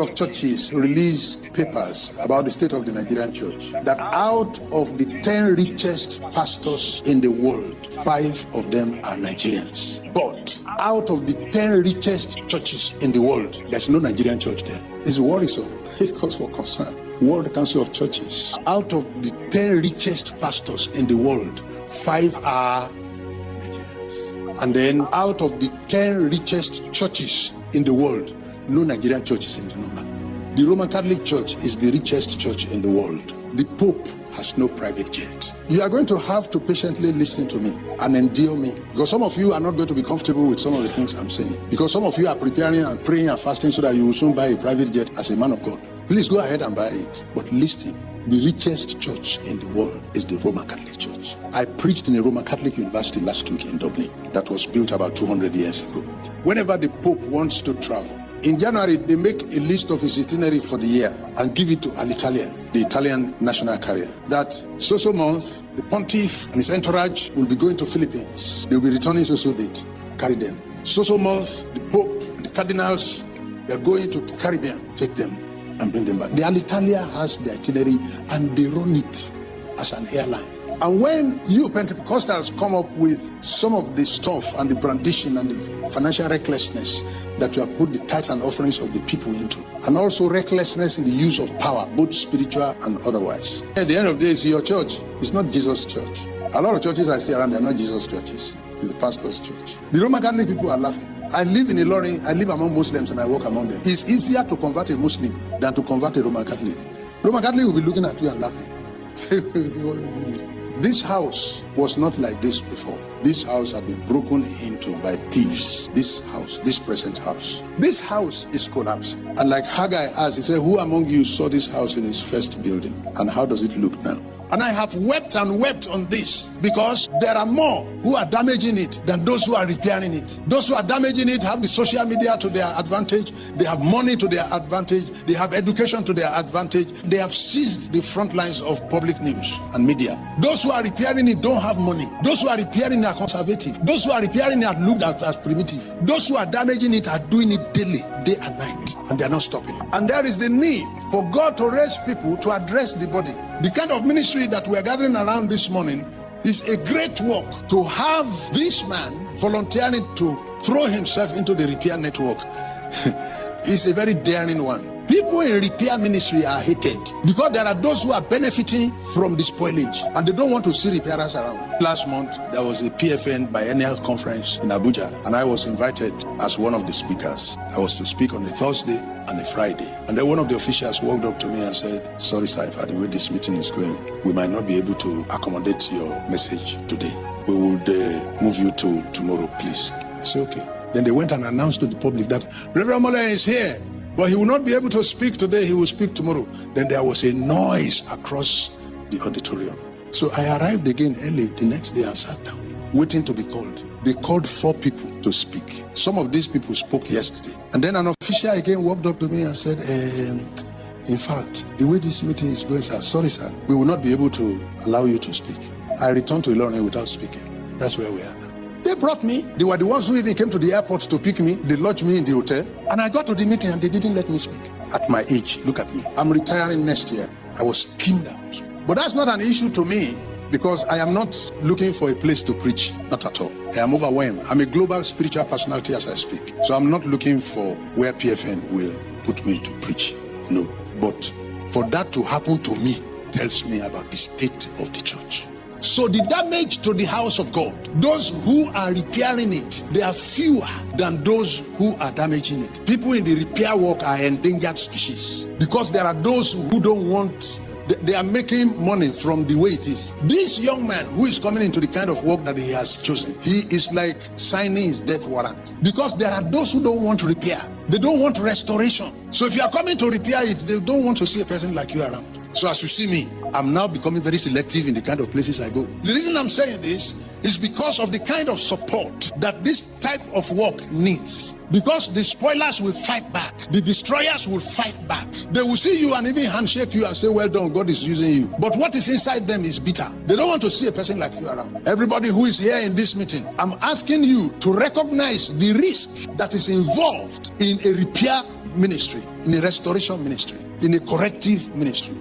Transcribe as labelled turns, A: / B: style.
A: of churches released papers about the state of the Nigerian church, that out of the 10 richest pastors in the world, 5 of them are Nigerians. But out of the 10 richest churches in the world, there's no Nigerian church there. It's worrisome. It calls for concern. World Council of Churches. Out of the 10 richest pastors in the world, 5 are Nigerians. And then out of the 10 richest churches in the world, no Nigerian church is in the number. The Roman Catholic Church is the richest church in the world. The Pope has no private jet. You are going to have to patiently listen to me and endure me, because some of you are not going to be comfortable with some of the things I'm saying, because some of you are preparing and praying and fasting so that you will soon buy a private jet as a man of God. Please go ahead and buy it. But listen, the richest church in the world is the Roman Catholic Church. I preached in a Roman Catholic university last week in Dublin that was built about 200 years ago. Whenever the Pope wants to travel, in January, they make a list of his itinerary for the year and give it to Alitalia, the Italian national carrier, that so month, the Pontiff and his entourage will be going to Philippines. They'll be returning so date, carry them. So month, the Pope, the cardinals, they're going to the Caribbean, take them and bring them back. The Alitalia has the itinerary and they run it as an airline. And when you Pentecostals come up with some of the stuff and the brandishing and the financial recklessness that you have put the tithes and offerings of the people into, and also recklessness in the use of power, both spiritual and otherwise, at the end of the day, it's your church. It's not Jesus' church. A lot of churches I see around, they're not Jesus' churches. It's the pastor's church. The Roman Catholic people are laughing. I live in Ilorin, I live among Muslims and I walk among them. It's easier to convert a Muslim than to convert a Roman Catholic. Roman Catholic will be looking at you and laughing. This house was not like this before. This house had been broken into by thieves. This house, this present house. This house is collapsing. And like Haggai asked, he said, who among you saw this house in its first building? And how does it look now? And I have wept and wept on this, because there are more who are damaging it than those who are repairing it. Those who are damaging it have the social media to their advantage. They have money to their advantage. They have education to their advantage. They have seized the front lines of public news and media. Those who are repairing it don't have money. Those who are repairing it are conservative. Those who are repairing it are looked at as primitive. Those who are damaging it are doing it daily, day and night, and they are not stopping. And there is the need for God to raise people to address the body. The kind of ministry that we are gathering around this morning is a great work. To have this man volunteering to throw himself into the repair network is a very daring one. People in repair ministry are hated because there are those who are benefiting from the spoilage and they don't want to see repairers around. Last month, there was a PFN biennial conference in Abuja and I was invited as one of the speakers. I was to speak on a Thursday and a Friday. And then one of the officials walked up to me and said, sorry sir, if the way this meeting is going, we might not be able to accommodate your message today. We will move you to tomorrow, please. I said, okay. Then they went and announced to the public that Reverend Moller is here, but he will not be able to speak today, he will speak tomorrow. Then there was a noise across the auditorium. So I arrived again early the next day and sat down, waiting to be called. They called 4 people to speak. Some of these people spoke yesterday. And then an official again walked up to me and said, in fact, the way this meeting is going, sir, sorry sir, we will not be able to allow you to speak. I returned to Ilorin without speaking. That's where we are now. They brought me. They were the ones who even came to the airport to pick me. They lodged me in the hotel. And I got to the meeting and they didn't let me speak. At my age, look at me. I'm retiring next year. I was skimmed out. But that's not an issue to me because I am not looking for a place to preach. Not at all. I am overwhelmed. I'm a global spiritual personality as I speak. So I'm not looking for where PFN will put me to preach. No. But for that to happen to me tells me about the state of the church. So the damage to the house of God, those who are repairing it, they are fewer than those who are damaging it. People in the repair work are endangered species because there are those who don't want, they are making money from the way it is. This young man who is coming into the kind of work that he has chosen, he is like signing his death warrant because there are those who don't want repair. They don't want restoration. So if you are coming to repair it, they don't want to see a person like you around. So as you see me, I'm now becoming very selective in the kind of places I go. The reason I'm saying this is because of the kind of support that this type of work needs. Because the spoilers will fight back. The destroyers will fight back. They will see you and even handshake you and say, well done, God is using you. But what is inside them is bitter. They don't want to see a person like you around. Everybody who is here in this meeting, I'm asking you to recognize the risk that is involved in a repair ministry, in a restoration ministry, in a corrective ministry.